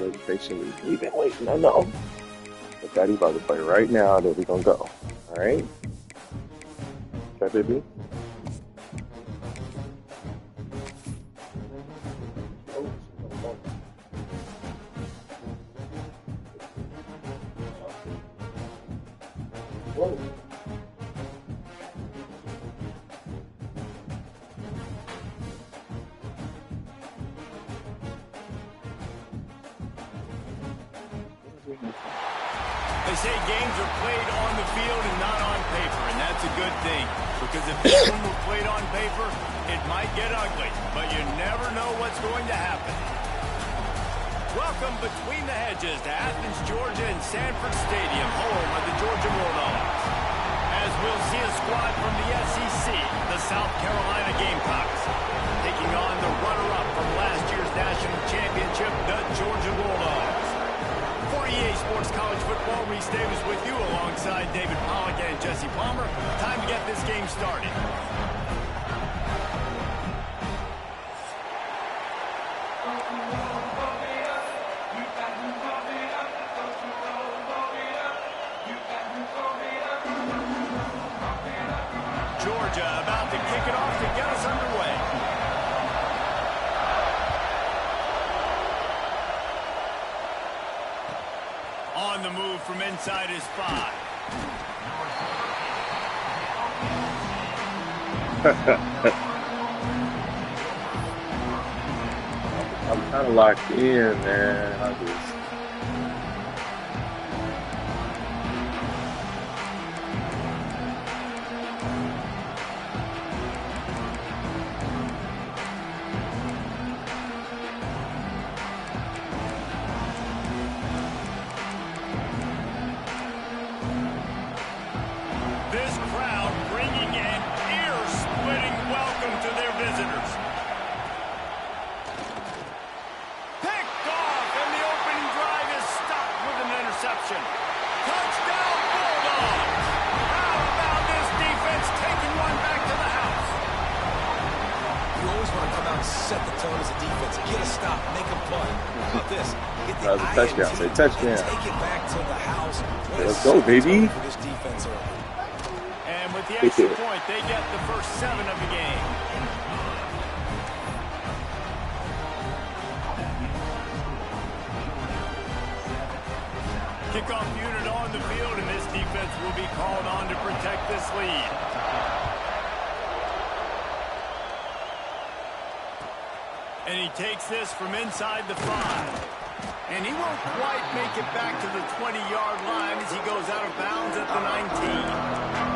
wait patiently. We've been waiting. I know. But Daddy about to play right now. That we gonna go. All right. Okay, baby. Whoa. They say games are played on the field and not on paper, and that's a good thing. Because if this one were played on paper, it might get ugly, but you never know what's going to happen. Welcome between the hedges to Athens, Georgia and Sanford Stadium, home of the Georgia Bulldogs. As we'll see a squad from the SEC, the South Carolina Gamecocks, taking on the runner-up from last year's national championship, the Georgia Bulldogs. For EA Sports College Football, Reese Davis with you alongside David Pollack and Jesse Palmer. Time to get this game started. Georgia about to kick it off to get us underway. On the move from inside his 5. I'm kind of locked in, man. I just. This crowd bringing an ear-splitting welcome to their visitors. Picked off, and the opening drive is stopped with an interception. Touchdown, Bulldogs! How about this defense taking one back to the house? You always want to come out and set the tone as a defense. Get a stop, make a punt. How about this? Get the That was a touchdown. Say touchdown. Take it back to the house. Let's go, baby. For this defense early. And with the extra point, they get the first 7 of the game. Kickoff unit on the field, and this defense will be called on to protect this lead. And he takes this from inside the 5. And he won't quite make it back to the 20-yard line as he goes out of bounds at the 19.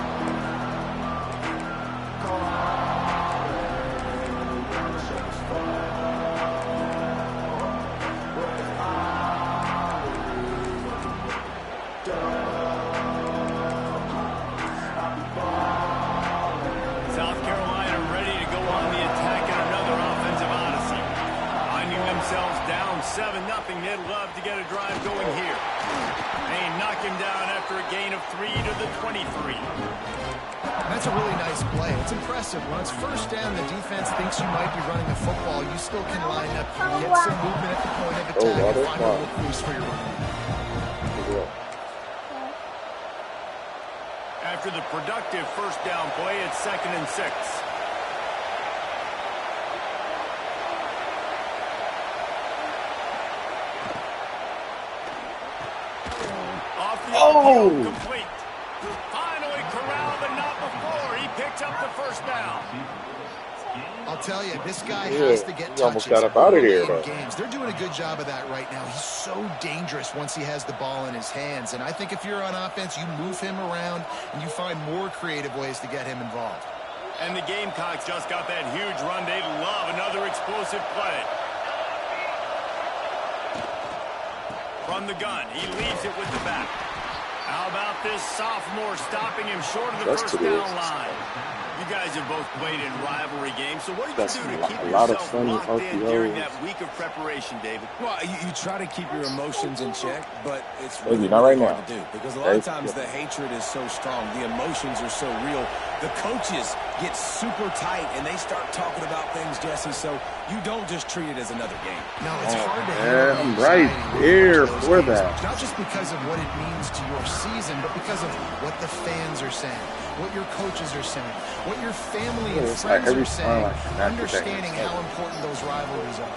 South Carolina ready to go on the attack in another offensive odyssey. Finding themselves down 7-0, they'd love to get a drive going here. They knock him down after a gain of 3 to the 23. That's a really nice play. It's impressive. When it's first down, the defense thinks you might be running a football. You still can line up, get some movement at the point of attack, and find a little boost for your run. After the productive first down play, it's 2nd and 6. Off the field, complete. Finally corralled, but not before. He picks up the first down. I'll tell you, this guy has to get touches. Almost got up out of here, though. Games. They're doing a good job of that right now. He's so dangerous once he has the ball in his hands. And I think if you're on offense, you move him around and you find more creative ways to get him involved. And the Gamecocks just got that huge run. They love another explosive play. From the gun, he leaves it with the back. How about this sophomore stopping him short of the first down line? You guys have both played in rivalry games, so what did you do to keep yourself locked in during that week of preparation, David? Well, you try to keep your emotions in check, but it's Maybe really not right hard now. to do because a lot of times the hatred is so strong, the emotions are so real The coaches get super tight, and they start talking about things, Jesse, so you don't just treat it as another game. No, it's hard to handle. I'm right there for that. Not just because of what it means to your season, but because of what the fans are saying, what your coaches are saying, what your family and friends are saying, understanding how important those rivalries are.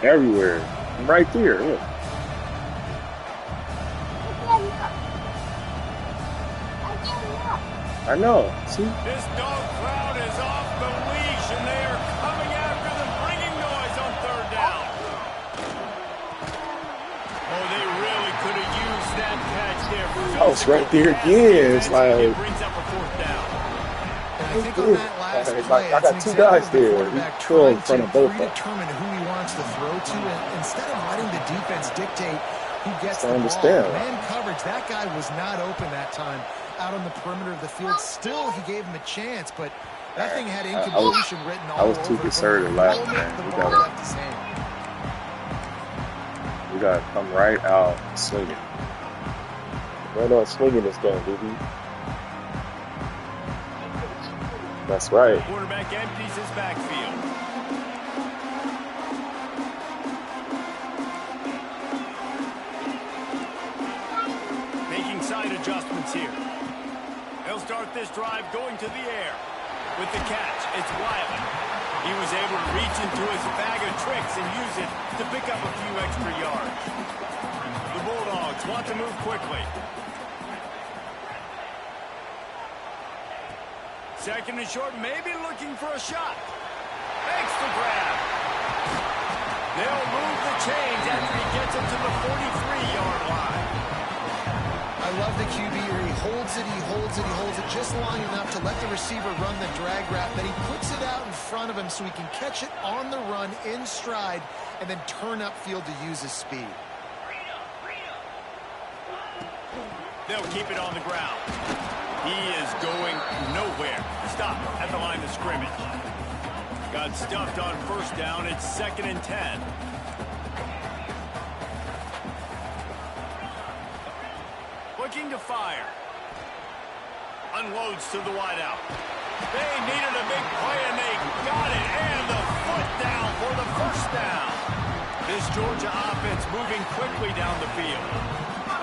Everywhere. I'm right there. Look. I know. See? This dog crowd is off the leash, and they are coming after them, bringing noise on third down. Oh, they really could have used that catch there. Oh, it's right there again. It's like... It brings up a fourth down. And I think on that last play, I got two guys there. He's trying to determine who he wants to throw to, and instead of letting the defense dictate who gets the ball. Man coverage, that guy was not open that time out on the perimeter of the field. Still, he gave him a chance, but that thing had incompletion written all over it. I was too conservative last time. We got to come right out swinging. Right on swinging this game, baby. That's right. Quarterback empties his backfield. Making side adjustments here. He'll start this drive going to the air. With the catch, it's Wiley. He was able to reach into his bag of tricks and use it to pick up a few extra yards. The Bulldogs want to move quickly. Second and short, maybe looking for a shot. Makes the grab. They'll move the chains after he gets it to the 43-yard line. I love the QB here. He holds it, he holds it, he holds it just long enough to let the receiver run the drag route. Then he puts it out in front of him so he can catch it on the run in stride and then turn upfield to use his speed. They'll keep it on the ground. He is going nowhere. Stop at the line of scrimmage. Got stuffed on first down. It's 2nd and 10. Looking to fire. Unloads to the wideout. They needed a big play, and they got it. And the foot down for the first down. This Georgia offense moving quickly down the field.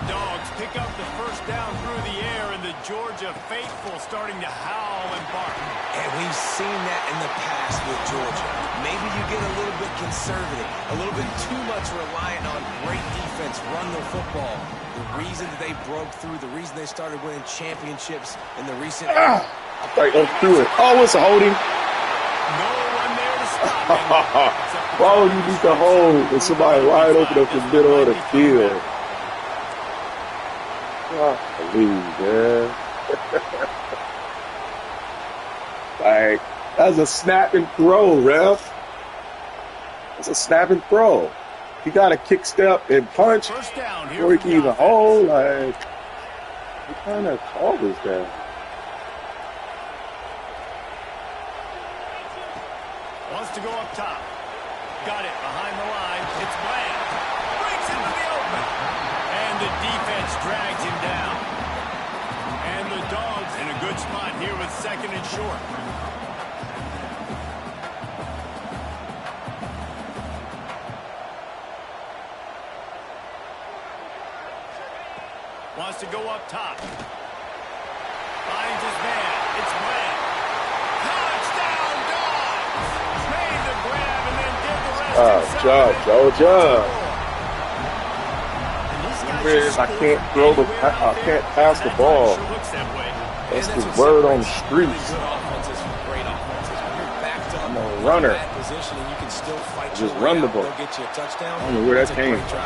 Dogs pick up the first down through the air, and the Georgia faithful starting to howl and bark. And we've seen that in the past with Georgia. Maybe you get a little bit conservative, a little bit too much reliant on great defense, run the football. The reason that they broke through, the reason they started winning championships in the recent... Right through it. Oh, it's a holding. No one there to stop him. Why would you need to hold with somebody wide open up the middle of the field? I believe, man. Like, that's a snap and throw, ref. That's a snap and throw. You got to kick step and punch before he can even hold. Like, what kind of call is that? Wants to go up top. Got it behind the line. It's Bland. Breaks into the open. And the defense drags him down. And the Dogs in a good spot here with 2nd and short. Wants to go up top. Finds his man. It's Bland. Touchdown, Dogs! Made the grab and then did the rest himself. Georgia. I can't throw the, I can't pass the ball. That's the word on the streets. I'm a runner. Just run the ball. I don't know where that came from.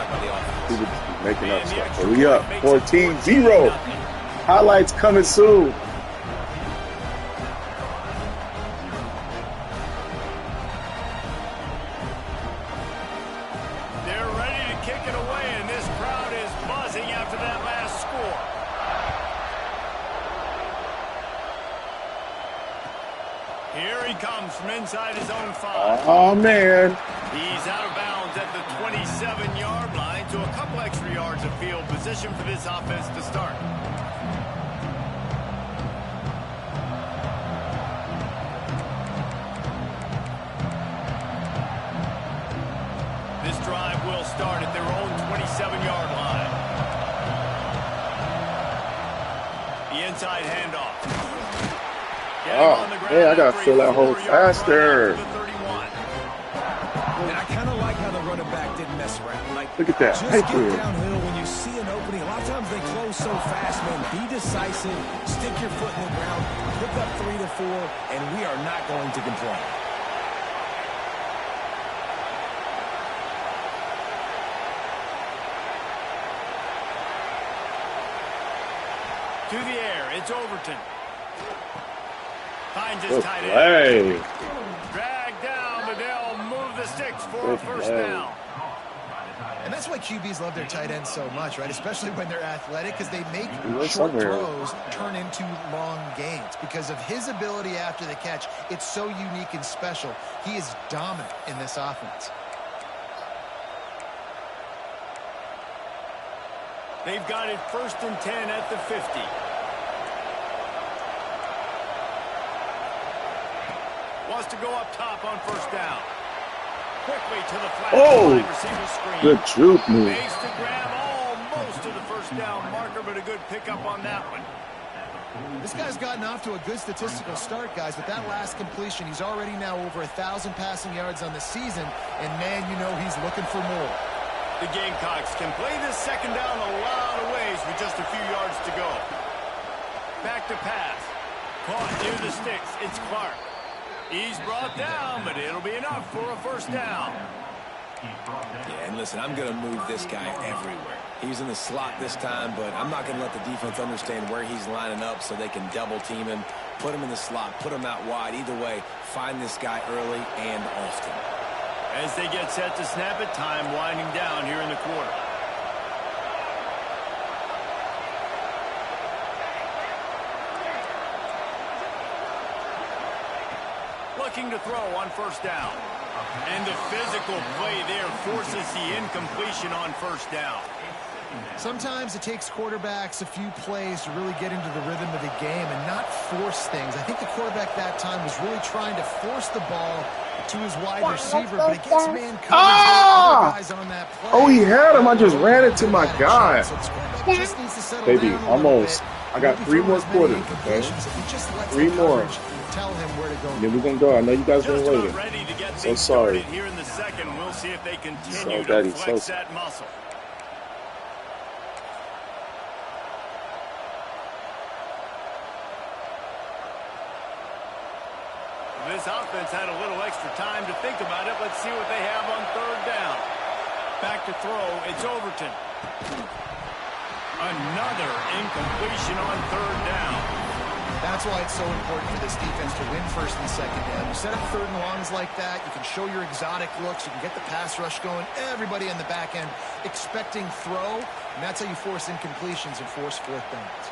People just be making up stuff. But we up 14-0. Highlights coming soon. Here he comes from inside his own 5. Oh, man. He's out of bounds at the 27-yard line, to a couple extra yards of field position for this offense to start. This drive will start at their own 27-yard line. The inside handoff. Oh, man, I got to fill that hole faster. And I kind of like how the running back didn't mess around. Like, look at that. Just get downhill when you see an opening. A lot of times they close so fast, man. Be decisive. Stick your foot in the ground. Pick up 3 to 4, and we are not going to complain. To the air, it's Overton. Finds his tight end. Dragged down, but they'll move the sticks for a first down. And that's why QBs love their tight ends so much, right? Especially when they're athletic, because they make short throws turn into long gains. Because of his ability after the catch, it's so unique and special. He is dominant in this offense. They've got it 1st and 10 at the 50. Wants to go up top on first down. Quickly to the flat. Oh, receiver screen. good juke move. Makes the grab almost to the first down marker, but a good pickup on that one. This guy's gotten off to a good statistical start, guys, but that last completion, he's already now over 1,000 passing yards on the season, and man, you know he's looking for more. The Gamecocks can play this second down a lot of ways with just a few yards to go. Back to pass. Caught near the sticks. It's Clark. He's brought down, but it'll be enough for a first down. Yeah, and listen, I'm going to move this guy everywhere. He's in the slot this time, but I'm not going to let the defense understand where he's lining up so they can double team him, put him in the slot, put him out wide. Either way, find this guy early and often. As they get set to snap it, time winding down here in the quarter. Looking to throw on first down. And the physical play there forces the incompletion on first down. Sometimes it takes quarterbacks a few plays to really get into the rhythm of the game and not force things. I think the quarterback that time was really trying to force the ball to his wide receiver, but it gets man coverage guys on that play. Oh, he had him. I just ran into my guy. So just needs to settle Baby, down a almost. I got Maybe 3 more throw as many quarters, okay? incompletions. If he just lets 3 the more. coverage tell him where to go. And then we're going to go. I know you guys been Just about waiting. ready to get So things sorry. started here in the second. We'll see if they continue So, to Daddy, flex so that muscle. This offense had a little extra time to think about it. Let's see what they have on third down. Back to throw. It's Overton. Another incompletion on third down. That's why it's so important for this defense to win first and second down. You set up third and longs like that, you can show your exotic looks, you can get the pass rush going, everybody in the back end expecting throw, and that's how you force incompletions and force fourth downs.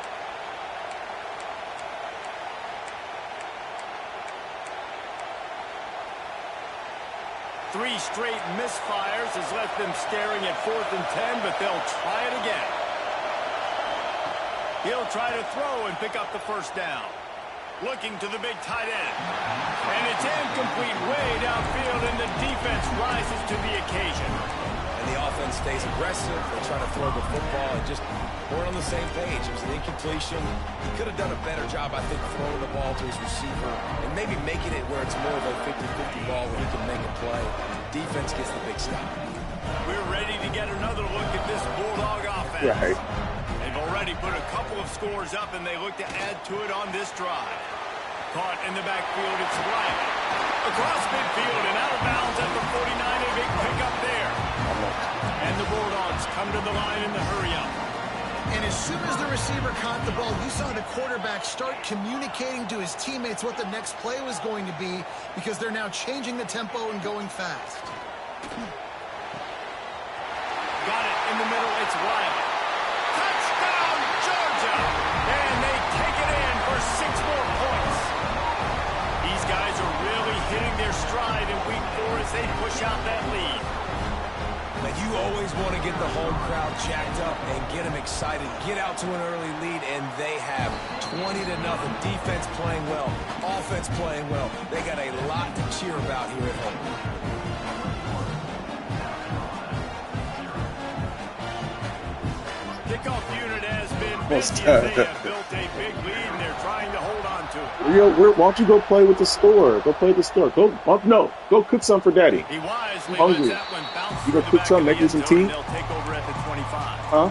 Three straight misfires has left them staring at 4th and 10, but they'll try it again. He'll try to throw and pick up the first down. Looking to the big tight end. And it's incomplete way downfield, and the defense rises to the occasion. And the offense stays aggressive. They try to throw the football and just weren't on the same page. It was an incompletion. He could have done a better job, I think, throwing the ball to his receiver and maybe making it where it's more of a 50-50 ball where he can make a play. Defense gets the big stop. We're ready to get another look at this Bulldog offense. Right. They've already put a couple of scores up, and they look to add to it on this drive. Caught in the backfield, it's Riley. Across midfield and out of bounds at the 49, a big pickup there. And the Bulldogs come to the line in the hurry-up. And as soon as the receiver caught the ball, you saw the quarterback start communicating to his teammates what the next play was going to be because they're now changing the tempo and going fast. Got it in the middle, it's Riley. Touchdown, Georgia! And they take it in for 6 more points. These guys are really hitting their stride in week 4 as they push out that lead. But you always want to get the home crowd jacked up and get them excited. Get out to an early lead, and they have 20-0. Defense playing well, offense playing well. They got a lot to cheer about here at home. kickoff unit has been busy. They have built a big lead, and they're trying to hold on to it. Why don't you go play with the store? Go play at the store. Go cook some for Daddy. He wisely hungry. lets that one bounce You go cook some, make me some tea. They'll take over at the 25. Huh?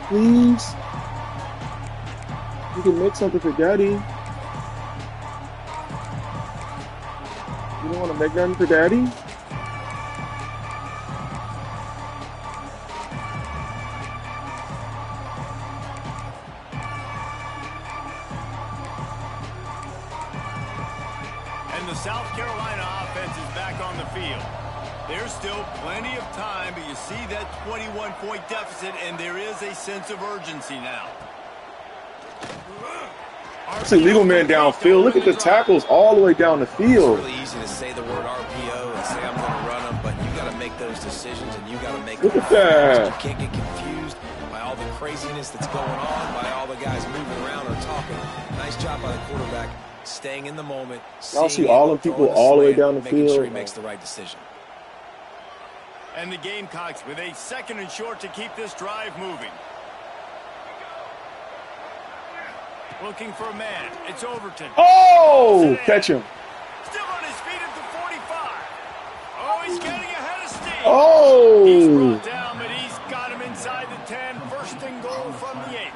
Please. You can make something for Daddy. You don't want to make nothing for Daddy? And the South Carolina offense is back on the field. There's still plenty of time, but you see that 21-point deficit, and there is a sense of urgency now. It's a legal man downfield. Look at the tackles all the way down the field. It's really easy to say the word RPO and say I'm going to run them, but you got to make those decisions, and you got to make them Look at that. You can't get confused by all the craziness that's going on, by all the guys moving around or talking. Nice job by the quarterback, staying in the moment. Y'all see all the people all the way down the making field. sure he makes the right decision. And the Gamecocks with a 2nd and short to keep this drive moving. Looking for a man. It's Overton. Oh, catch him. Still on his feet at the 45. Oh, he's getting ahead of steam. Oh. He's brought down, but he's got him inside the 10. 1st and goal from the 8.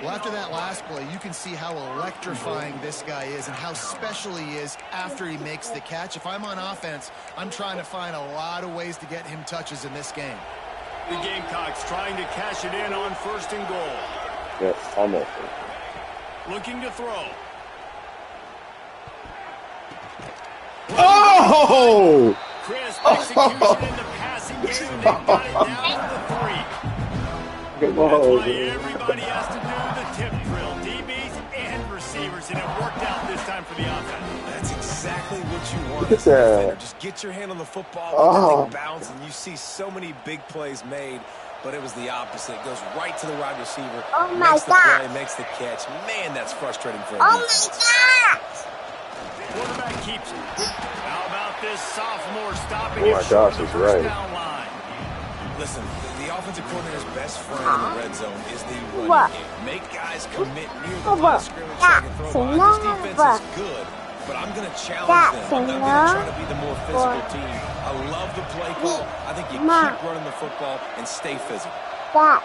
Well, after that last play, you can see how electrifying this guy is and how special he is after he makes the catch. If I'm on offense, I'm trying to find a lot of ways to get him touches in this game. The Gamecocks trying to cash it in on 1st and goal. Yes, almost. Looking to throw. Oh! Crisp execution in the passing game, and they've got it down to the 3. That's why everybody has to do the tip drill, DBs and receivers, and it worked out this time for the offense. That's exactly what you want. Look at that. Just get your hand on the football, let the thing bounce, and you see so many big plays made. But it was the opposite. It goes right to the wide receiver. Oh my makes the God. play, makes the catch. Man, that's frustrating for a Oh defense. my God! Quarterback keeps it. How about this sophomore stopping Oh my it short gosh, of the he's first right. down line? Listen, the offensive coordinator's best friend in the red zone is the running What? game. Make guys commit near the What? line of scrimmage so they can throw the ball. This defense What? is good, but I'm going to challenge That's them. I'm going to try enough. to be the more physical What? team. I love the play call. I think you Ma. keep running the football and stay physical. That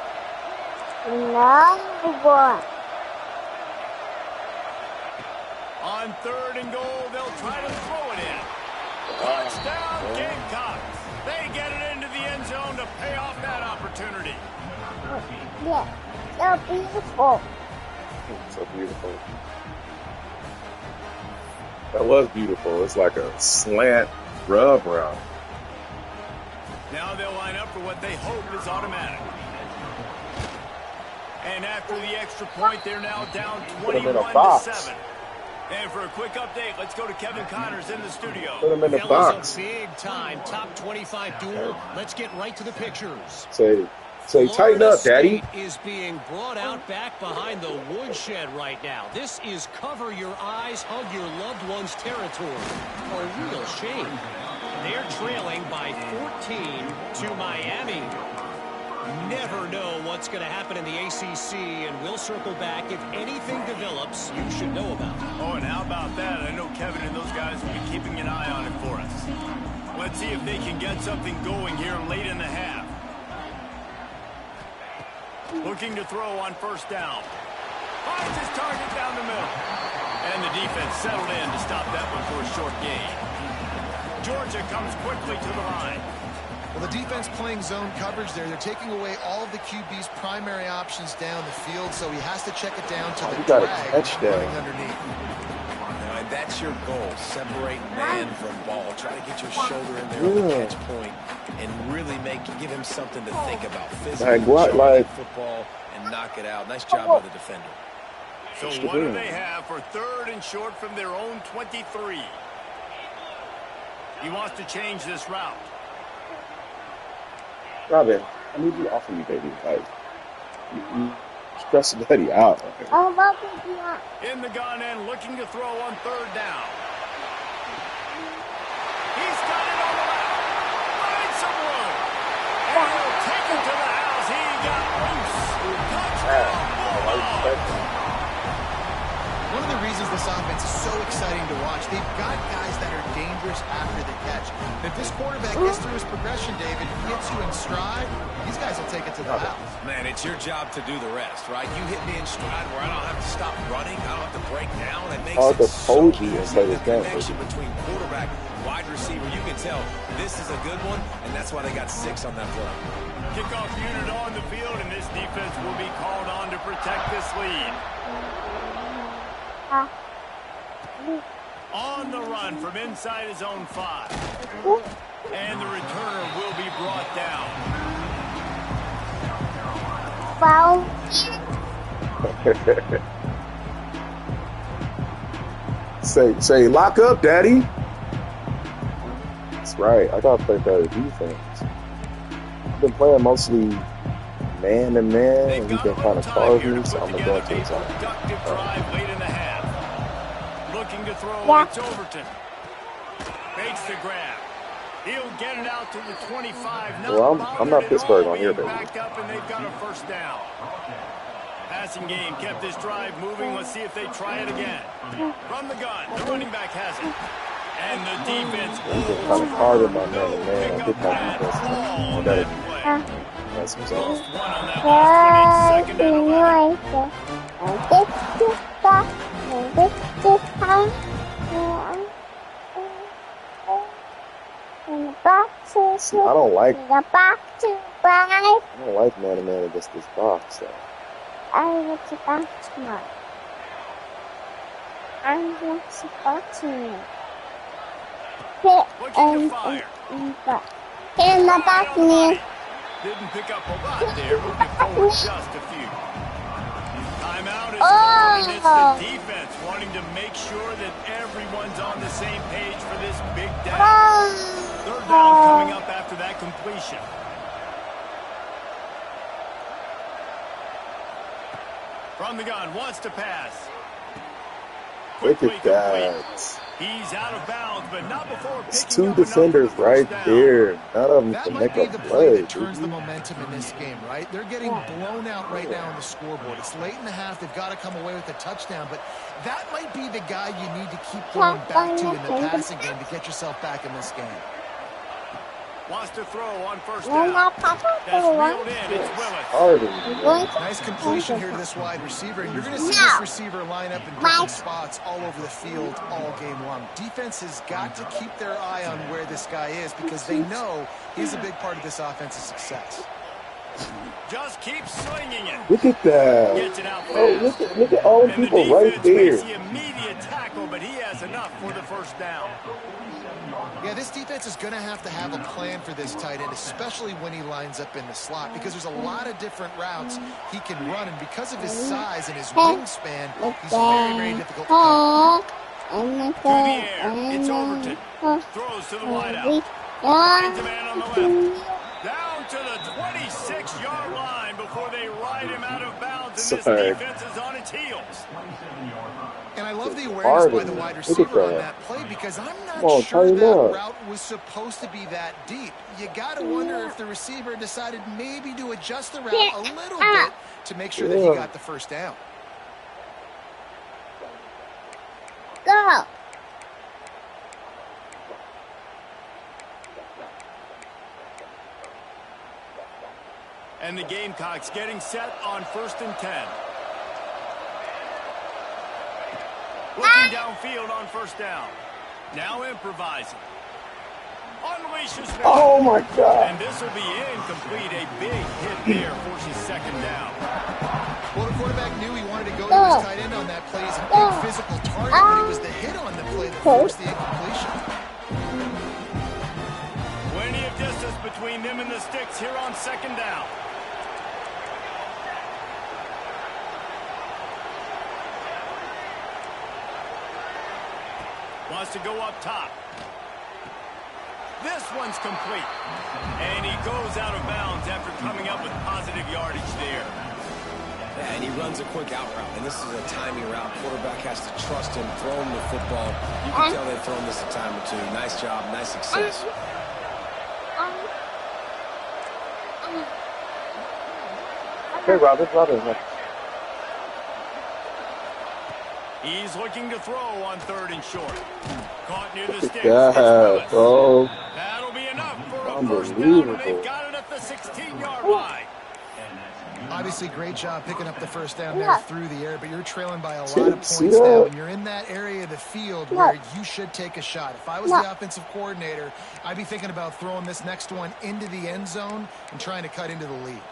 number one. On 3rd and goal, they'll try to throw it in. Touchdown, Gamecocks. They get it into the end zone to pay off that opportunity. Yeah, so beautiful. So beautiful. That was beautiful. It's like a slant rub route. Now they'll line up for what they hope is automatic. And after the extra point, they're now down Put 'em in a 21-7. And for a quick update, let's go to Kevin Connors in the studio. Put him in the Fellas, box. a big-time top 25 duel. Let's get right to the pictures. Say, tighten up, Daddy. State is being brought out back behind the woodshed right now. This is cover your eyes, hug your loved ones territory. A real shame. They're trailing by 14 to Miami. Never know what's going to happen in the ACC, and we'll circle back if anything develops you should know about. Oh, and how about that? I know Kevin and those guys will be keeping an eye on it for us. Let's see if they can get something going here late in the half. Looking to throw on 1st down. Finds his target down the middle. And the defense settled in to stop that one for a short gain. Georgia comes quickly to the line. Well, the defense playing zone coverage there. They're taking away all of the QB's primary options down the field, so he has to check it down to the you got a drag touchdown. running underneath. Now, and that's your goal. Separate man from ball. Try to get your shoulder in there on the catch point and really give him something to think about. Physically, football and knock it out. Nice job by the defender. So what do they have for 3rd and short from their own 23? He wants to change this route. Robin, I need you off of me, baby. Like, you stress Daddy out. Oh, what did you want? In the gun and looking to throw on 3rd down. He's got it on the left. Finds some room. And he'll take it to the house. One of the reasons this offense is so exciting to watch, they've got guys that are dangerous after the catch. If this quarterback gets through his progression, David, hits you in stride, these guys will take it to the house. Man, it's your job to do the rest, right? You hit me in stride where I don't have to stop running, I don't have to break down. It makes it so easy, the connection between quarterback, wide receiver. You can tell this is a good one, and that's why they got 6 on that play. Kickoff unit on the field, and this defense will be called on to protect this lead. On the run from inside his own 5. And the returner will be brought down. Wow. Say, lock up, Daddy. That's right. I gotta play better defense. I've been playing mostly man to man, and he's been kind of carving, so I'm gonna go into his own. Productive drive late in the half. Looking to throw, it's Overton. Fakes the grab. He'll get it out to the 25. Well, I'm not Pittsburgh on here, baby. Backed up, and they've got a first down. Passing game kept this drive moving. Let's see if they try it again. From the gun, the running back has it. And the defense kind of hard in my man. I did my defense. I gotta that's what's up. Second and 11. I don't like man-to-man against this box. So. I want to box more. I want to box more. Hit in the back, man. Didn't pick up a lot there, moving forward just a few. Timeout is and it's the defense wanting to make sure that everyone's on the same page for this big down. Third down coming up after that completion. From the gun, wants to pass. Look at that. He's out of bounds, but not before it's 2 defenders right there. None of them can make a play. That turns the momentum in this game, right? They're getting blown out right now on the scoreboard. It's late in the half. They've got to come away with a touchdown, but that might be the guy you need to keep going back to in the passing game to get yourself back in this game. Wants to throw on first down. That's reeled in. It's Willis. Nice completion here to this wide receiver. And you're going to see this receiver line up in different spots all over the field all game long. Defense has got to keep their eye on where this guy is because they know he's a big part of this offense's success. Just keep swinging it. Look at that. Gets it out fast. Look at all the people right there. The immediate tackle, but he has enough for the first down. Yeah, this defense is going to have a plan for this tight end, especially when he lines up in the slot, because there's a lot of different routes he can run, and because of his size and his wingspan, he's very, very difficult to cover. To the air, it's Overton. Throws to the wideout. Finds a man on the left. Down to the 26-yard line before they ride him out of bounds, and this defense is on its heels. And I love the awareness by the wide receiver on that play because I'm not sure that route was supposed to be that deep. You got to wonder if the receiver decided maybe to adjust the route a little bit to make sure that he got the first down. Go. And the Gamecocks getting set on 1st and 10. Looking downfield on first down. Now improvising. Unleashes. Oh, my God. And this will be incomplete. A big hit there forces second down. Well, the quarterback knew he wanted to go to his tight end on that play. He's a big physical target, but it was the hit on the play that forced the incompletion. Plenty of distance between them and the sticks here on second down. Wants to go up top. This one's complete. And he goes out of bounds after coming up with positive yardage there. Yeah, and he runs a quick out route. And this is a timing route. Quarterback has to trust him, throw him the football. You can tell they've thrown this a time or two. Nice job, nice success. Hey, Robert. He's looking to throw on 3rd and short. Caught near the sticks. God, bro. That'll be enough for a first down, and they've got it at the 16-yard line. Obviously, great job picking up the first down there through the air, but you're trailing by a lot of points now, and you're in that area of the field where you should take a shot. If I was the offensive coordinator, I'd be thinking about throwing this next one into the end zone and trying to cut into the lead.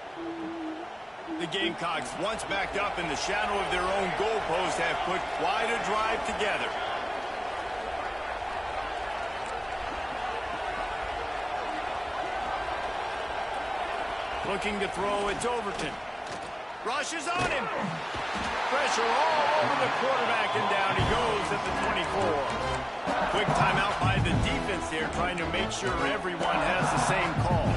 The Gamecocks, once backed up in the shadow of their own goalpost, have put quite a drive together. Looking to throw, it's Overton. Rushes on him. Pressure all over the quarterback, and down he goes at the 24. Quick timeout by the defense there, trying to make sure everyone has the same call.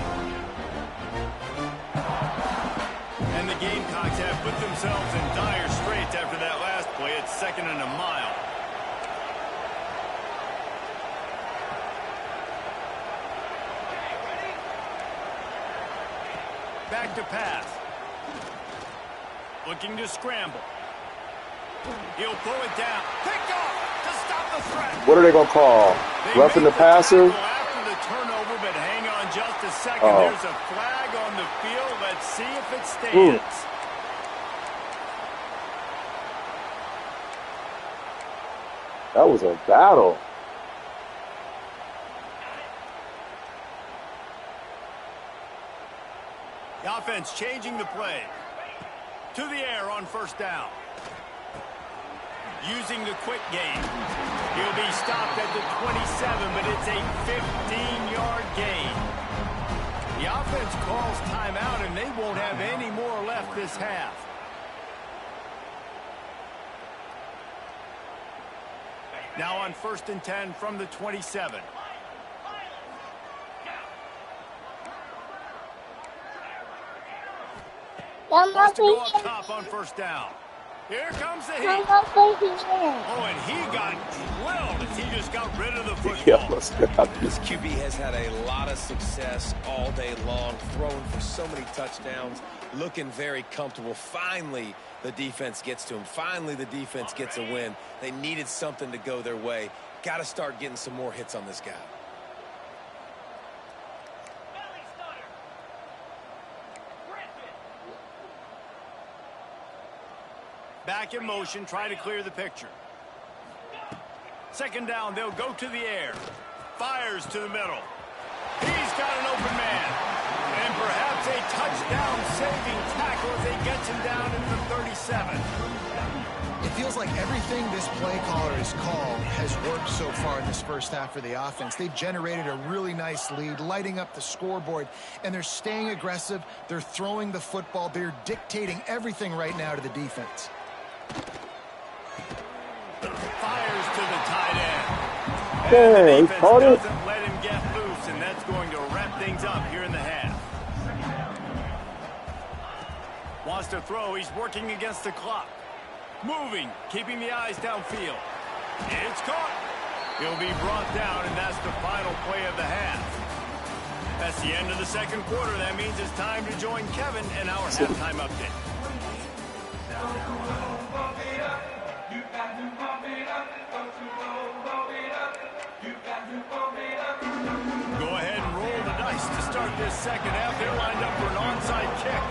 And the Gamecocks have put themselves in dire straits after that last play. It's 2nd and a mile. Back to pass. Looking to scramble. He'll pull it down. Picked off to stop the threat. What are they going to call? Roughing the passer? After the turnover, but hang on just a second. There's a flag on the field. Let's see if it stands. That was a battle. The offense changing the play. To the air on 1st down. Using the quick game. He'll be stopped at the 27, but it's a 15-yard gain. The offense calls timeout, and they won't have any more left this half. Now on 1st and 10 from the 27. Wants to go up top on 1st down. Here comes the heat. Oh, and he got drilled as he just got rid of the football. This QB has had a lot of success all day long, throwing for so many touchdowns, looking very comfortable. Finally, the defense gets to him. Finally, the defense gets a win. They needed something to go their way. Got to start getting some more hits on this guy. Back in motion, try to clear the picture. 2nd down, they'll go to the air. Fires to the middle. He's got an open man. And perhaps a touchdown-saving tackle as he gets him down into the 37. It feels like everything this play caller has called has worked so far in this first half for the offense. They've generated a really nice lead, lighting up the scoreboard, and they're staying aggressive. They're throwing the football. They're dictating everything right now to the defense. Fires to the tight end. Hey, the defense doesn't let him get loose, and that's going to wrap things up here in the half. Wants to throw. He's working against the clock. Moving, keeping the eyes downfield. It's caught. He'll be brought down, and that's the final play of the half. That's the end of the 2nd quarter. That means it's time to join Kevin in our halftime update. Go ahead and roll the dice to start this 2nd half. They're lined up for an onside kick.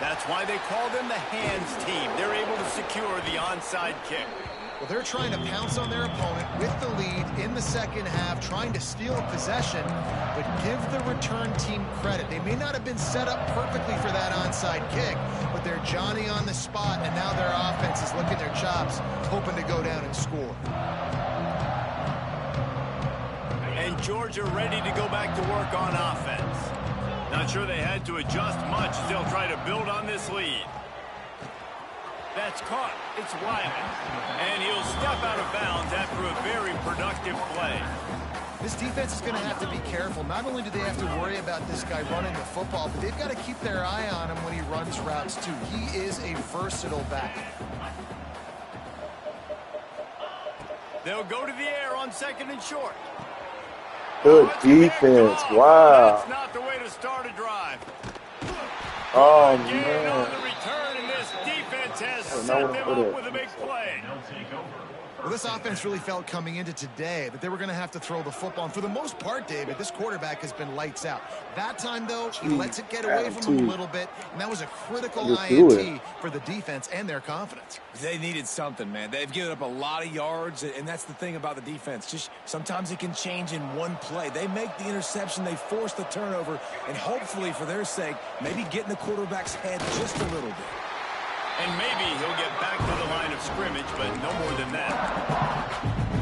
That's why they call them the hands team. They're able to secure the onside kick. Well, they're trying to pounce on their opponent with the lead in the 2nd half, trying to steal a possession, but give the return team credit. They may not have been set up perfectly for that onside kick, but they're Johnny on the spot, and now their offense is licking their chops, hoping to go down and score. And Georgia ready to go back to work on offense. Not sure they had to adjust much as they'll try to build on this lead. That's caught. It's Wiley. And he'll step out of bounds after a very productive play. This defense is going to have to be careful. Not only do they have to worry about this guy running the football, but they've got to keep their eye on him when he runs routes, too. He is a versatile back. They'll go to the air on 2nd and short. Good defense. Wow. That's not the way to start a drive. Oh, On man. the return, and this defense has Oh, set no, them put up it. with a big play. Well, this offense really felt coming into today that they were going to have to throw the football. And for the most part, David, this quarterback has been lights out. That time, though, he lets it get away from him a little bit, and that was a critical INT for the defense and their confidence. They needed something, man. They've given up a lot of yards, and that's the thing about the defense. Just sometimes it can change in one play. They make the interception, they force the turnover, and hopefully, for their sake, maybe get in the quarterback's head just a little bit. And maybe he'll get back to the line of scrimmage, but no more than that.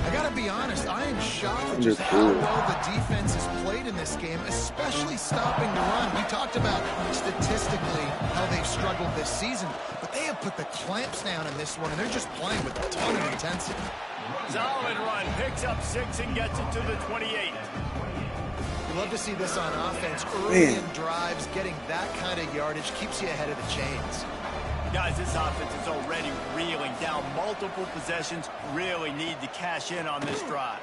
I got to be honest, I am shocked at just how well the defense has played in this game, especially stopping the run. We talked about statistically how they've struggled this season, but they have put the clamps down in this one, and they're just playing with a ton of intensity. Solid run, picks up 6 and gets it to the 28. We love to see this on offense. Early in drives, getting that kind of yardage keeps you ahead of the chains. Guys, this offense is already reeling down multiple possessions. Really need to cash in on this drive.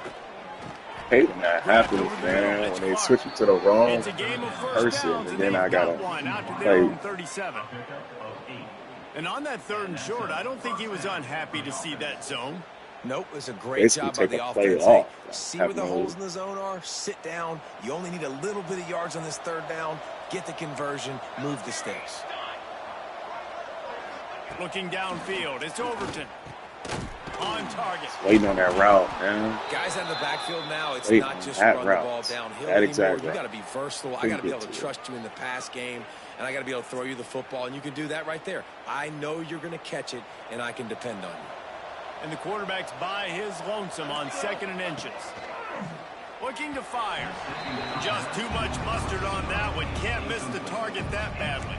Hate when that happens, man. When they switch it to the wrong It's a game of first person, downs, and then I they've gotta got one after play. their own 37. And on that 3rd and short, I don't think he was unhappy to see that zone. Nope, it's a great Basically job by take the a play offense. off. Hey, see Have where the no- holes in the zone are, sit down. You only need a little bit of yards on this 3rd down, get the conversion, move the sticks. Looking downfield, it's Overton. On target. Waiting on that route, man. Guys out in the backfield now, it's Waiting not on just that run the route. ball downhill That anymore. exact You route. got to be versatile. I Couldn't got to be get able to to it. trust you in the pass game, and I got to be able to throw you the football, and you can do that right there. I know you're going to catch it, and I can depend on you. And the quarterback's by his lonesome on 2nd and inches. Looking to fire. Just too much mustard on that one. Can't miss the target that badly.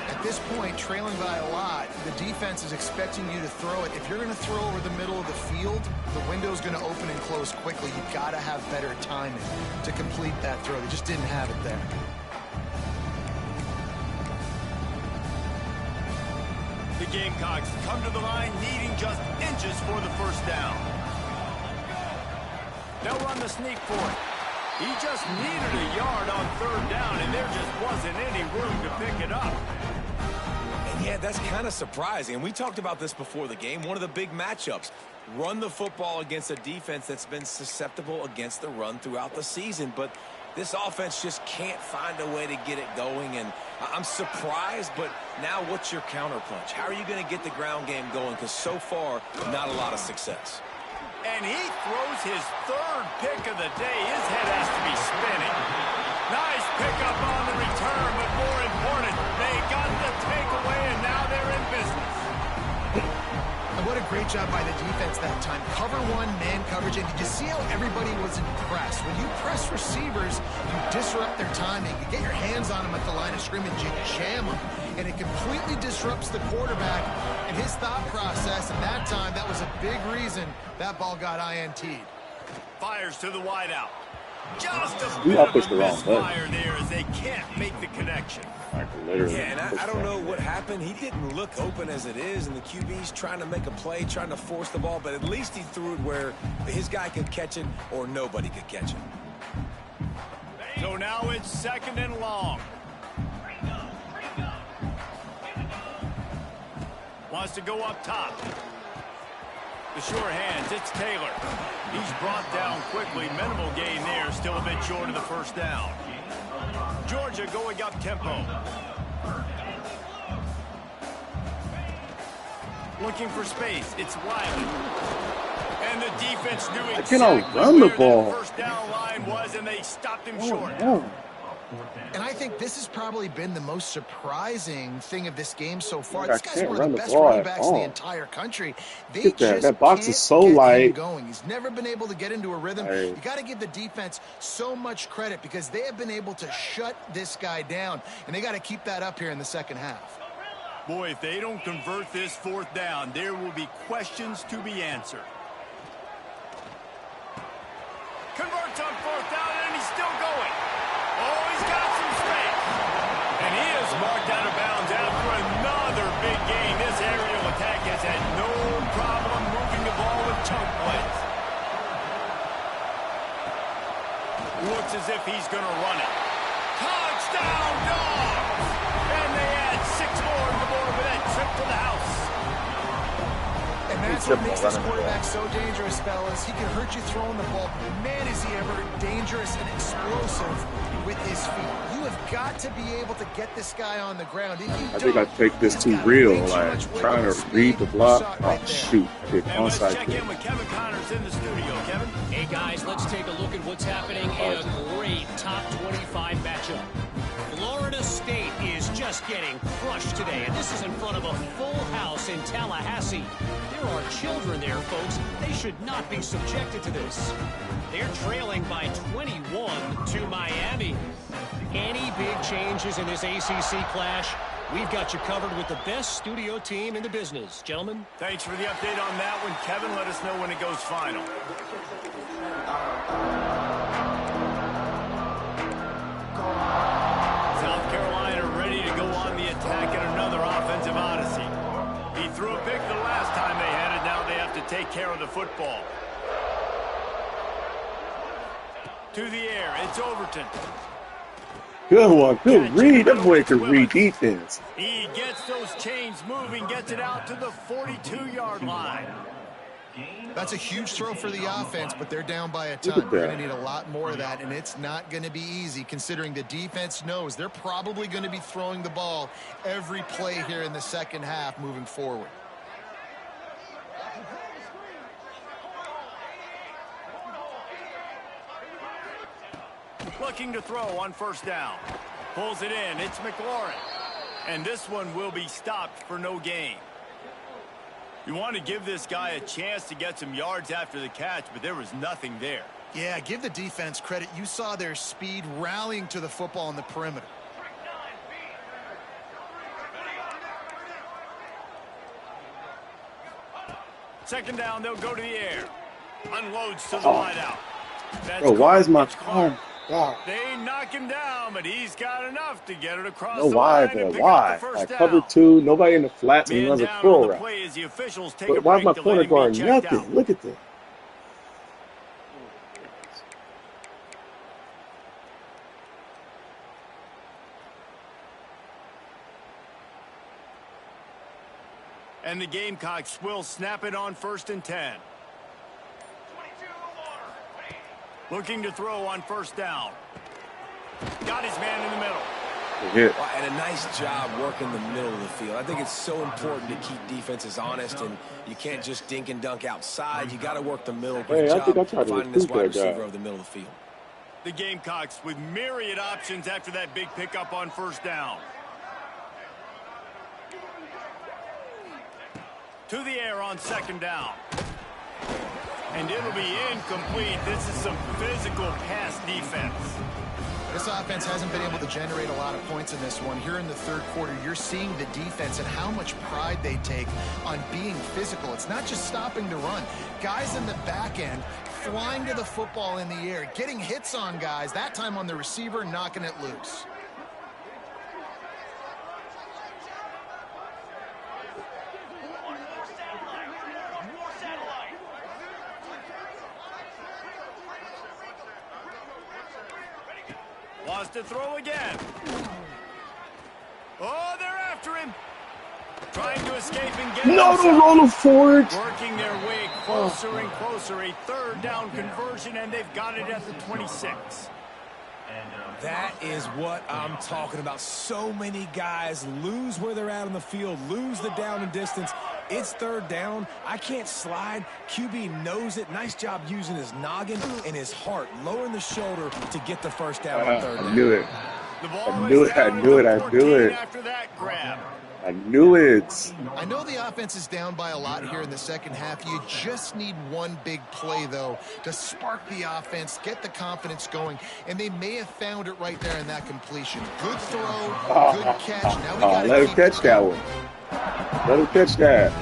At this point, trailing by a lot, the defense is expecting you to throw it. If you're going to throw over the middle of the field, the window's going to open and close quickly. You've got to have better timing to complete that throw. They just didn't have it there. The Gamecocks come to the line needing just inches for the first down. They'll run the sneak for it. He just needed a yard on 3rd down, and there just wasn't any room to pick it up. And yeah, that's kind of surprising. And we talked about this before the game. One of the big matchups. Run the football against a defense that's been susceptible against the run throughout the season. But this offense just can't find a way to get it going. And I'm surprised, but now what's your counterpunch? How are you going to get the ground game going? Because so far, not a lot of success. And he throws his 3rd pick of the day. His head has to be spinning. Nice pickup on the return, but more important, they got the takeaway, and now they're in business. And what a great job by the defense that time. Cover 1, man coverage, and did you see how everybody was impressed? When you press receivers, you disrupt their timing. You get your hands on them at the line of scrimmage, you jam them, and it completely disrupts the quarterback and his thought process. And that time, that was a big reason that ball got INT'd. Fires to the wideout. Just a We bit all of pushed the a wrong button. misfire there as they can't make the connection. Like literally. Yeah, and I don't know what happened. He didn't look open as it is, and the QB's trying to make a play, trying to force the ball, but at least he threw it where his guy could catch it or nobody could catch it. So now it's 2nd and long. Wants to go up top. The short hands, it's Taylor. He's brought down quickly. Minimal gain there, still a bit short of the 1st down. Georgia going up tempo. Looking for space, it's Wiley. And the defense knew exactly run the where ball. that 1st down line was, and they stopped him short. Oh. And I think this has probably been the most surprising thing of this game so far. I This guy's can't one of run the the best ball running at backs in the all. entire country. They Look at that. just That box is can't so get him light. going. He's never been able to get into a rhythm. Hey. You got to give the defense so much credit because they have been able to shut this guy down, and they got to keep that up here in the 2nd half. Boy, if they don't convert this 4th down, there will be questions to be answered. Converts on 4th down, and he's still going. Oh, he's got some space. And he is marked out of bounds after another big gain. This aerial attack has had no problem moving the ball with chunk plays. if he's going to run it. Touchdown, Dogs! And they add 6 more to the board with that trip to the house. And that's what makes this quarterback so dangerous, fellas. He can hurt you throwing the ball. Man, is he ever dangerous and explosive with his feet. You have got to be able to get this guy on the ground. If you I think I take this too real, like trying to read the block. Oh, shoot. Big onside check kick. in with Kevin Connors in the studio. Kevin? Hey, guys, let's take a look at what's happening in a great top 25 matchup. Florida State is just getting crushed today, and this is in front of a full house in Tallahassee. There are children there, folks. They should not be subjected to this. They're trailing by 21 to Miami. Any big changes in this ACC clash? We've got you covered with the best studio team in the business. Gentlemen? Thanks for the update on that one, Kevin. Let us know when it goes final. South Carolina ready to go on the attack in another offensive odyssey. He threw a pick the last time they had it. Now they have to take care of the football. To the air, it's Overton. Good one. Good read. That boy can read defense. He gets those chains moving, gets it out to the 42-yard line. That's a huge throw for the offense, but they're down by a ton. They're going to need a lot more of that, and it's not going to be easy considering the defense knows they're probably going to be throwing the ball every play here in the second half moving forward. Looking to throw on first down. Pulls it in. It's McLaurin. And this one will be stopped for no gain. You want to give this guy a chance to get some yards after the catch, but there was nothing there. Yeah, give the defense credit. You saw their speed rallying to the football on the perimeter. Second down, they'll go to the air. Unloads to the wideout. Bro, why is my car? God. They knock him down, but he's got enough to get it across No, the why, line bro? and pick Why? up the first Like down. cover 2, nobody in the flats, and he Man runs a down full on the route. play as the officials take But a why is break my to let corner him be guard checked nothing? out. Look at that. And the Gamecocks will snap it on 1st and 10. Looking to throw on first down. Got his man in the middle. Well, and a nice job working the middle of the field. I think it's so important to keep defenses honest, and you can't just dink and dunk outside. You got to work the middle. Hey, I think I tried to finding this recruit wide that guy. receiver over the middle of the field. The Gamecocks with myriad options after that big pickup on first down. To the air on second down. And it'll be incomplete. This is some physical pass defense. This offense hasn't been able to generate a lot of points in this one. Here in the third quarter, you're seeing the defense and how much pride they take on being physical. It's not just stopping the run. Guys in the back end flying to the football in the air, getting hits on guys, that time on the receiver, knocking it loose. Wants to throw again. Oh, they're after him. Trying to escape and get No, the roll forward. working their way closer and closer. A third down conversion, and they've got it at the 26. That is what I'm talking about. So many guys lose where they're at on the field, lose the down and distance. It's third down. I can't slide. QB knows it. Nice job using his noggin and his heart, lowering the shoulder to get the first down on third down. I knew it. The ball I knew is it. down I at knew the it. I 14 knew it. After that grab. I knew it. I know the offense is down by a lot here in the second half. You just need one big play, though, to spark the offense, get the confidence going, and they may have found it right there in that completion. Good throw, good catch. Now we got to let him catch that one. Let him catch that.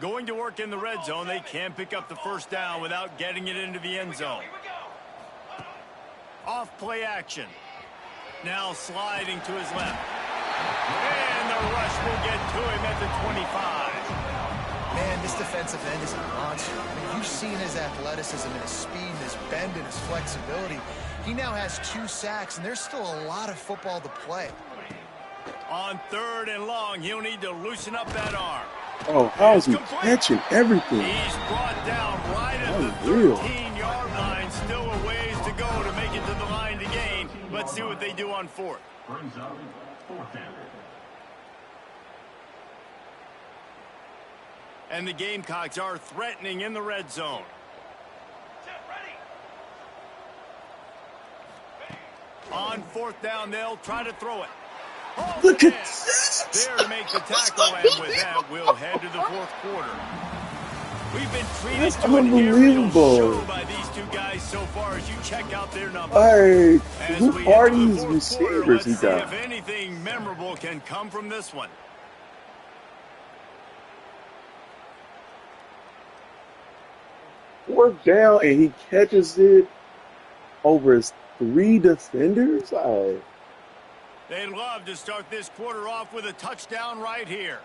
Going to work in the red zone. They can pick up the first down without getting it into the end zone. Off play action. Now sliding to his left. And the rush will get to him at the 25. Man, this defensive end is a monster. I mean, you've seen his athleticism and his speed and his bend and his flexibility. He now has 2 sacks, and there's still a lot of football to play. On 3rd and long, he'll need to loosen up that arm. Oh, how is he catching everything? He's brought down right at the 13-yard line. Still a ways to go to make it to the line to gain. Let's see what they do on 4th. And the Gamecocks are threatening in the red zone. On 4th down, they'll try to throw it. Look at this. There to make the tackle, and with that, we'll head to the 4th quarter. We've been treated That's to an aerial show unbelievable. by these 2 guys so far as you check out their numbers. Like, As who we are enter the these 4th receivers quarter, he let's see got? if anything memorable can come from this one. Fourth down, and he catches it over his 3 defenders? Like, They'd love to start this quarter off with a touchdown right here.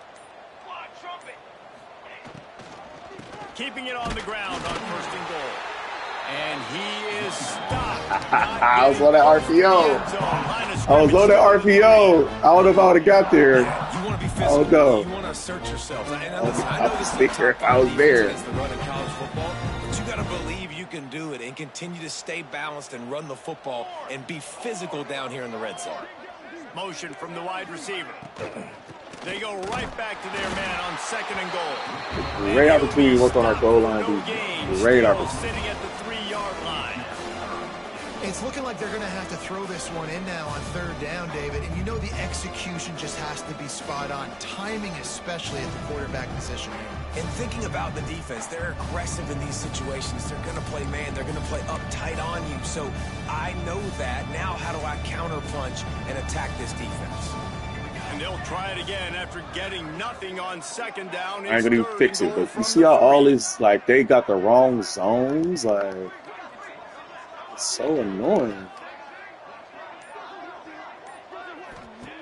Keeping it on the ground on 1st and goal. And he is stopped. I was on that RPO. I was on that RPO. I don't know if I would have got there. You want to be physical. Oh, no. You want to assert yourself. And I was I know this is there. a top I was there. against the run in college football, but you got to believe you can do it and continue to stay balanced and run the football and be physical down here in the red zone. Motion from the wide receiver. They go right back to their man on 2nd and goal. Great opportunity to work on our goal line defense. Great opportunity. Sitting at the 3-yard line. It's looking like they're going to have to throw this one in now on 3rd down, David. And you know the execution just has to be spot on. Timing, especially at the quarterback position here. And thinking about the defense, they're aggressive in these situations. They're going to play man. They're going to play uptight on you. So I know that. Now how do I counterpunch and attack this defense? And they'll try it again after getting nothing on 2nd down. I ain't gonna even fix it, but you see how all this, like, they got the wrong zones? Like, it's so annoying.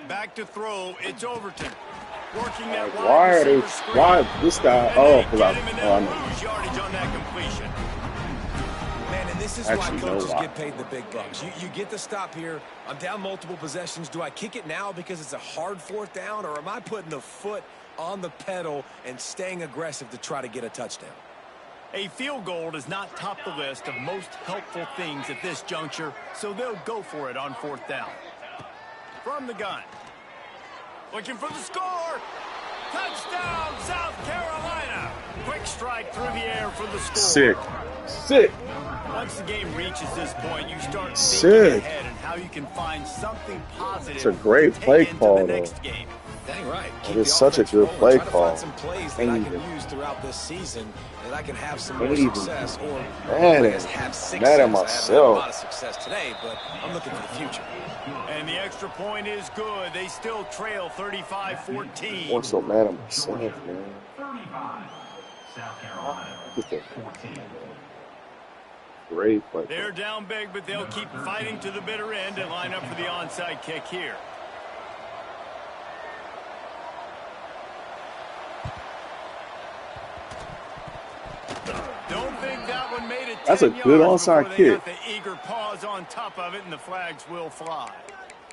Back to throw. It's Overton. Working that Like, wide why are they, receiver screen. why this guy, And oh, they because get him and I they'll know. lose yardage on that completion. Man, and this is Actually, why no coaches lie. get paid the big bucks. You get the stop here. I'm down multiple possessions. Do I kick it now because it's a hard 4th down, or am I putting the foot on the pedal and staying aggressive to try to get a touchdown? A field goal does not top the list of most helpful things at this juncture, so they'll go for it on 4th down. From the gun. Looking for the score. Touchdown, South Carolina. Quick strike through the air for the score. Sick. Sick. Once the game reaches this point, you start Sick. thinking ahead and how you can find something positive. It's a great to play take into call, the though. next game. Dang right. It is such a good play Try to call. find some plays that I Ain't can even- use throughout this season that I can have some Ain't more even success. Or mad I at- guess have success. mad at I haven't had a myself. lot of success today, but I'm looking for the future. And the extra point is good. They still trail 35-14. I'm so mad at myself, man. Get that. Great play. They're down big, but they'll keep fighting to the bitter end and line up for the onside kick here. Don't think that one made it. That's a 10 good yards onside before they got kick. the eager paws on top of it, and the flags will fly.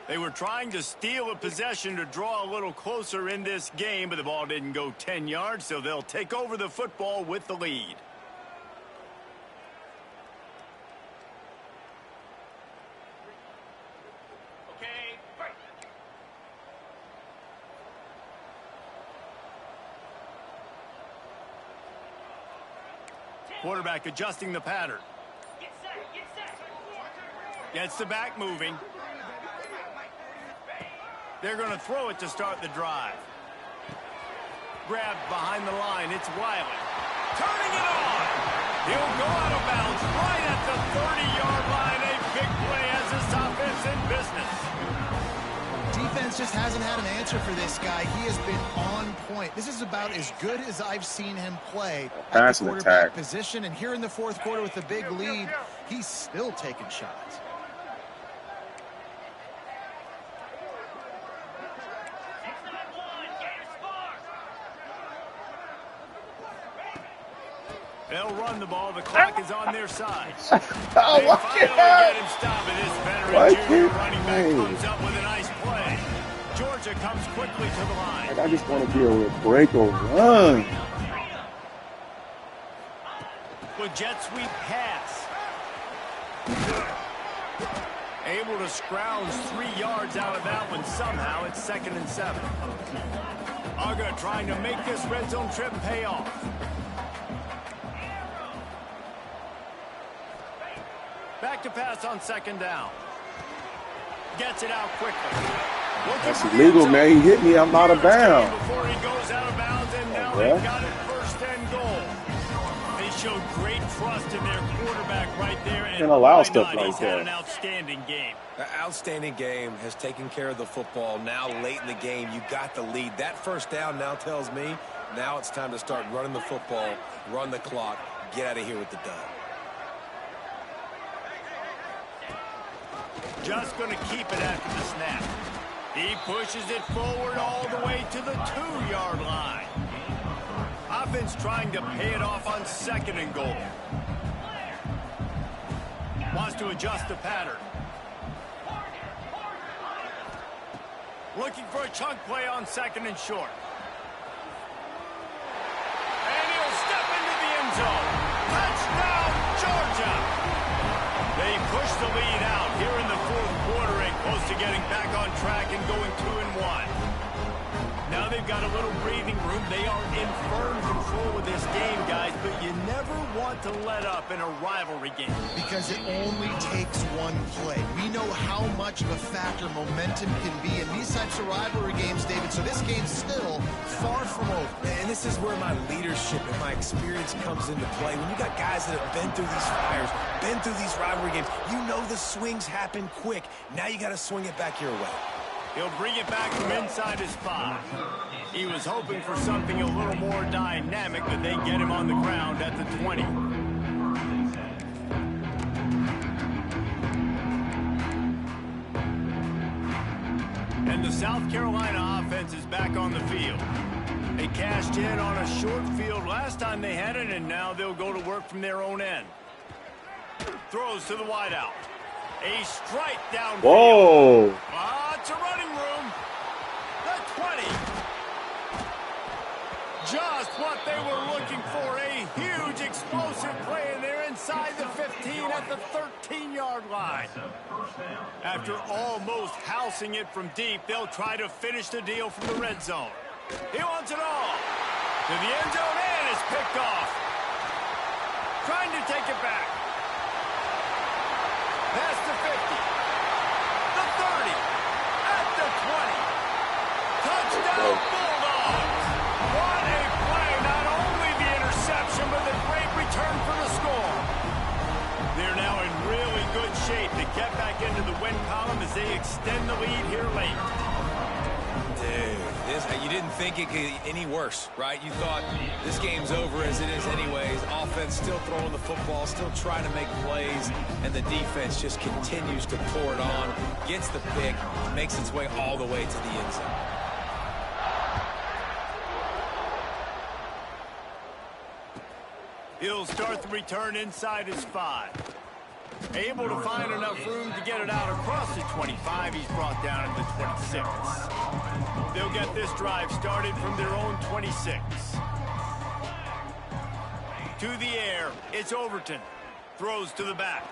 They were trying to steal a possession to draw a little closer in this game, but the ball didn't go 10 yards, so they'll take over the football with the lead. Quarterback adjusting the pattern. Gets the back moving. They're going to throw it to start the drive. Grabbed behind the line. It's Wiley. Turning it on. He'll go out of bounds right at the 30-yard line. A big play as this offense in business. Defense just hasn't had an answer for this guy. He has been on point. This is about as good as I've seen him play at Pass the and quarterback attack. position. And here in the 4th quarter with the big lead, he's still taking shots. They'll run the ball. The clock is on their side. Oh, They finally get him stopped, and this veteran junior running back comes up with a nice play. Georgia comes quickly to the line. I just want to be able to break or run. With jet sweep pass. Able to scrounge 3 yards out of that one somehow. It's 2nd and 7. Uga trying to make this red zone trip pay off. Back to pass on 2nd down. Gets it out quickly. That's illegal, man. He hit me. I'm out of bounds. Before he goes out of bounds, and now they've got it 1st and goal. They showed great trust in their quarterback right there. And allow stuff like he's had that. an outstanding game. An outstanding game, has taken care of the football. Now late in the game, you got the lead. That 1st down now tells me now it's time to start running the football, run the clock, get out of here with the dub. Just going to keep it after the snap. He pushes it forward all the way to the 2-yard line. Offense trying to pay it off on 2nd and goal. Wants to adjust the pattern. Looking for a chunk play on 2nd and short. And he'll step into the end zone. Touchdown, Georgia! They push the lead out here in the 4th quarter and close to getting back on track and going 2-1. Now they've got a little breathing room. They are in firm control of this game, guys, but you never want to let up in a rivalry game. Because it only takes one play. We know how much of a factor momentum can be in these types of rivalry games, David, so this game's still far from over. And this is where my leadership and my experience comes into play. When you got guys that have been through these fires, been through these rivalry games, you know the swings happen quick. Now you got to swing it back your way. He'll bring it back from inside his 5. He was hoping for something a little more dynamic, but they get him on the ground at the 20. And the South Carolina offense is back on the field. They cashed in on a short field last time they had it, and now they'll go to work from their own end. Throws to the wideout. A strike downfield. Whoa. Lots of running room. The 20. Just what they were looking for. A huge explosive play, and they're inside the 15 at the 13-yard line. After almost housing it from deep, they'll try to finish the deal from the red zone. He wants it all. To the end zone, and it's picked off. Trying to take it back. Past the 50, the 30, at the 20. Touchdown, Bulldogs. What a play. Not only the interception, but the great return for the score. They're now in really good shape to get back into the win column as they extend the lead here late. Dude, you didn't think it could get any worse, right? You thought this game's over as it is anyways. Offense still throwing the football, still trying to make plays, and the defense just continues to pour it on, gets the pick, makes its way all the way to the end zone. He'll start the return inside his 5. Able to find enough room to get it out across the 25. He's brought down at the 26. They'll get this drive started from their own 26. To the air, it's Overton. Throws to the back.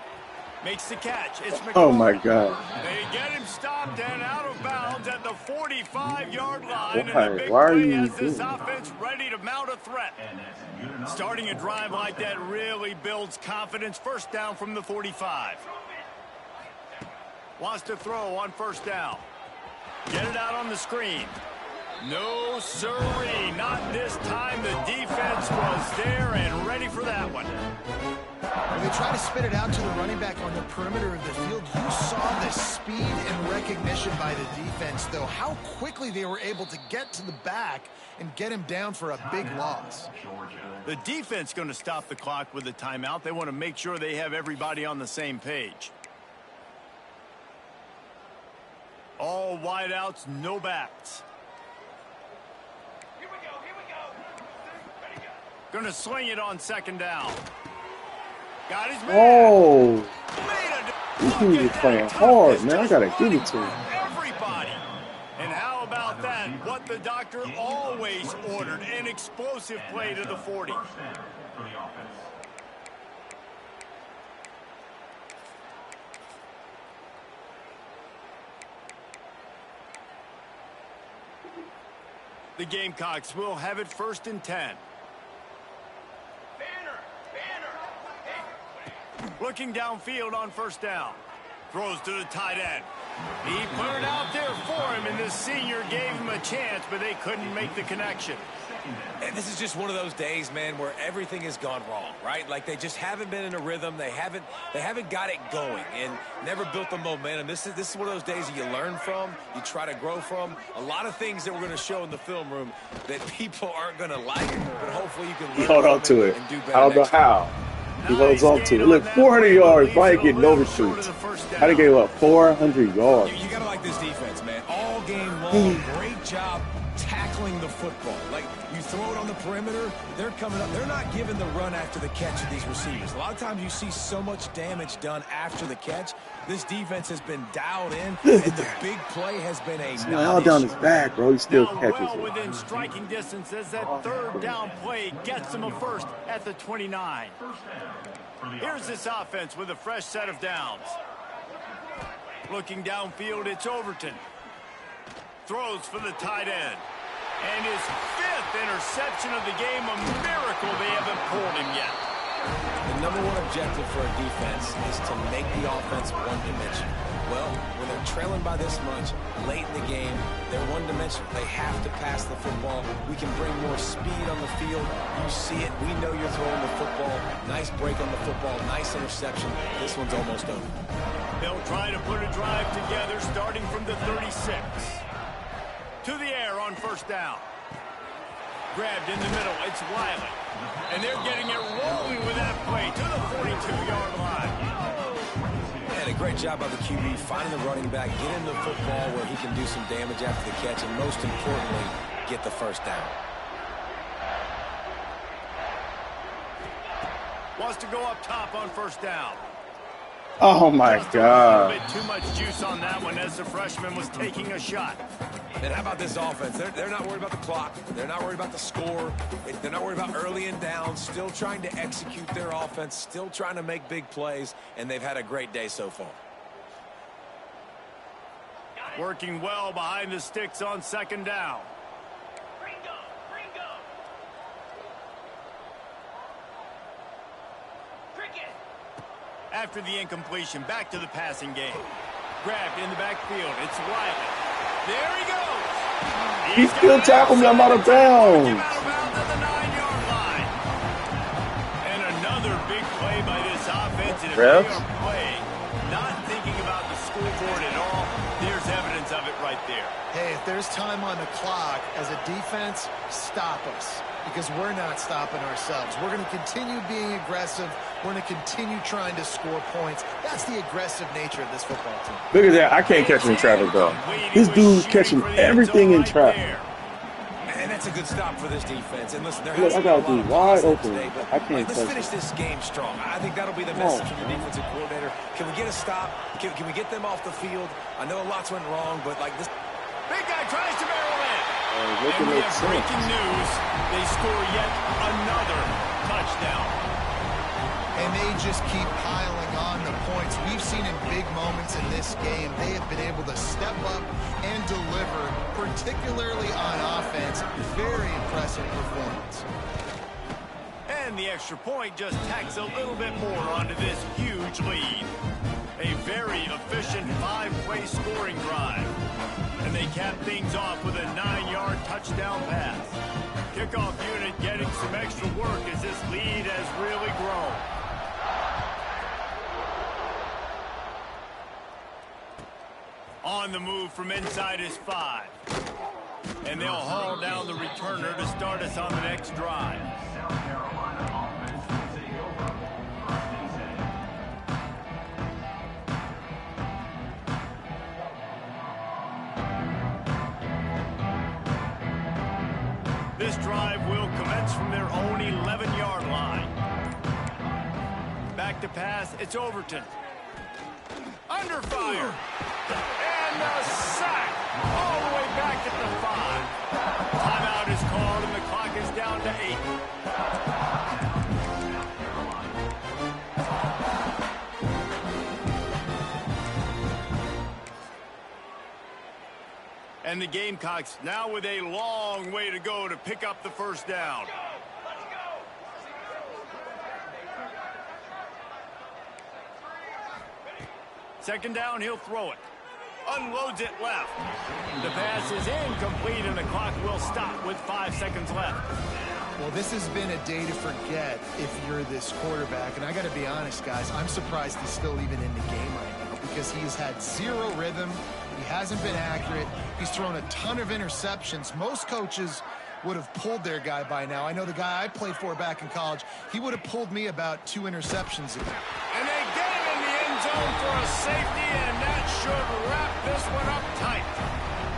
Makes the catch. It's McCall. Oh, my God. They get him stopped and out of bounds at the 45-yard line. Why? And the big Why are play you has this doing offense ready to mount a threat. Starting a drive like that really builds confidence. 1st down from the 45. Wants to throw on 1st down. Get it out on the screen. No, sirree. Not this time. The defense was there and ready for that one. When they try to spit it out to the running back on the perimeter of the field, you saw the speed and recognition by the defense, though. How quickly they were able to get to the back and get him down for a big loss. The defense going to stop the clock with a timeout. They want to make sure they have everybody on the same page. All wideouts, no backs. Gonna sling it on second down. Got his man. Oh, these dudes are playing hard, man. I gotta give it to him. Everybody. And how about that? What the doctor always ordered, an explosive play to the 40. The Gamecocks will have it 1st and 10. Looking downfield on 1st down. Throws to the tight end. He put it out there for him, and the senior gave him a chance, but they couldn't make the connection. And this is just one of those days, man, where everything has gone wrong, right? Like they just haven't been in a rhythm. They haven't got it going and never built the momentum. This is one of those days that you learn from, you try to grow from. A lot of things that we're going to show in the film room that people aren't going to like, but hopefully you can learn He held on to it. I don't know how. He holds on to it. Look, 400 yards. Probably getting overshoots. How they gave up 400 yards. You got to like this defense, man. All game long, great job tackling the football. Like, you throw it on the perimeter, they're coming up. They're not giving the run after the catch of these receivers. A lot of times you see so much damage done after the catch. This defense has been dialed in, and the big play has been a all down his back, bro. He still catches well it. within striking distance as that 3rd down play gets him a 1st at the 29. Here's this offense with a fresh set of downs. Looking downfield, it's Overton. Throws for the tight end. And his 5th interception of the game, a miracle they haven't pulled him yet. The number one objective for a defense is to make the offense one-dimensional. Well, when they're trailing by this much late in the game, they're one-dimensional. They have to pass the football. We can bring more speed on the field. You see it. We know you're throwing the football. Nice break on the football. Nice interception. This one's almost over. They'll try to put a drive together starting from the 36. To the air on 1st down. Grabbed in the middle. It's Wiley. And they're getting it rolling with that play to the 42-yard line. And a great job by the QB finding the running back, get him the football where he can do some damage after the catch, and most importantly, get the 1st down. Wants to go up top on 1st down. Oh, my God. A bit too much juice on that one as the freshman was taking a shot. And how about this offense? They're not worried about the clock. They're not worried about the score. They're not worried about early and down. Still trying to execute their offense. Still trying to make big plays. And they've had a great day so far. Working well behind the sticks on 2nd down. After the incompletion, back to the passing game. Grabbed in the backfield. It's Wiley. There he goes. He still tackled him out of bounds. Out of bounds at the 9-yard line. And another big play by this offense. And if they are playing, not thinking about the scoreboard at all, there's evidence of it right there. Hey, if there's time on the clock, as a defense, stop us. Because we're not stopping ourselves. We're going to continue being aggressive. We're going to continue trying to score points. That's the aggressive nature of this football team. Look at that. I can't catch him in traffic, though. This dude's catching everything in traffic. And that's a good stop for this defense. And listen, look, I got to be wide open. Today, but I can't let's finish this game strong. I think that'll be the message from the defensive coordinator. Can we get a stop? Can we get them off the field? I know lots went wrong, but like this. Big guy tries to barrel in. And we have breaking news. They score yet another touchdown. And they just keep piling on the points. We've seen in big moments in this game, they have been able to step up and deliver, particularly on offense. Very impressive performance. And the extra point just tacks a little bit more onto this huge lead. A very efficient 5-play scoring drive. And they cap things off with a 9-yard touchdown pass. Kickoff unit getting some extra work as this lead has really grown. On the move from inside his 5. And they'll haul down the returner to start us on the next drive. This drive will commence from their own 11 pass. It's Overton. Under fire. And a sack. All the way back at the 5. Timeout is called, and the clock is down to 8. And the Gamecocks now with a long way to go to pick up the first down. Second down, he'll throw it. Unloads it left. The pass is incomplete, and the clock will stop with 5 seconds left. Well, this has been a day to forget if you're this quarterback. And I got to be honest, guys, I'm surprised he's still even in the game right now because he's had zero rhythm. He hasn't been accurate. He's thrown a ton of interceptions. Most coaches would have pulled their guy by now. I know the guy I played for back in college, he would have pulled me about 2 interceptions ago. And they get him in the end zone for a safety, and that should wrap this one up tight.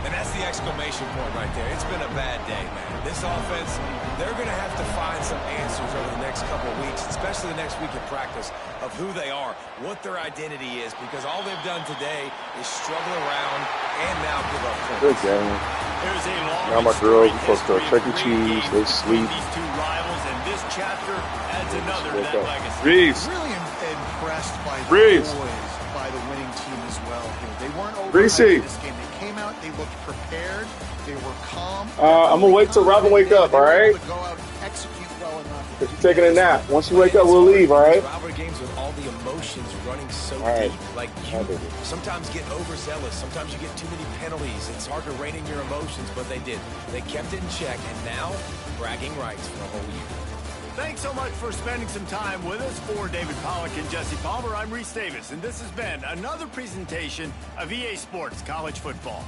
And that's the exclamation point right there. It's been a bad day, man. This offense, they're going to have to find some answers over the next couple of weeks, especially the next week in practice, of who they are, what their identity is, because all they've done today is struggle around and now give up points. Good game. There's a long Now my girls are supposed to Chuck E. Cheese. They sleep. These two rivals, and this chapter adds another to that legacy. Reese. Really impressed by the Reese. boys, by the winning team as well here. They weren't Reese. overhyped in this game. They came out, they looked prepared, they were calm. I'm going to wait till Robin wake up, all right? Go out and execute well enough. Because you're taking a nap. Once you wake up, we'll leave, all right? Rivalry games with all the emotions running so right. deep. Like you sometimes get overzealous. Sometimes you get too many penalties. It's hard to rein in your emotions, but they did. They kept it in check, and now bragging rights for a whole year. Thanks so much for spending some time with us. For David Pollack and Jesse Palmer, I'm Reese Davis, and this has been another presentation of EA Sports College Football.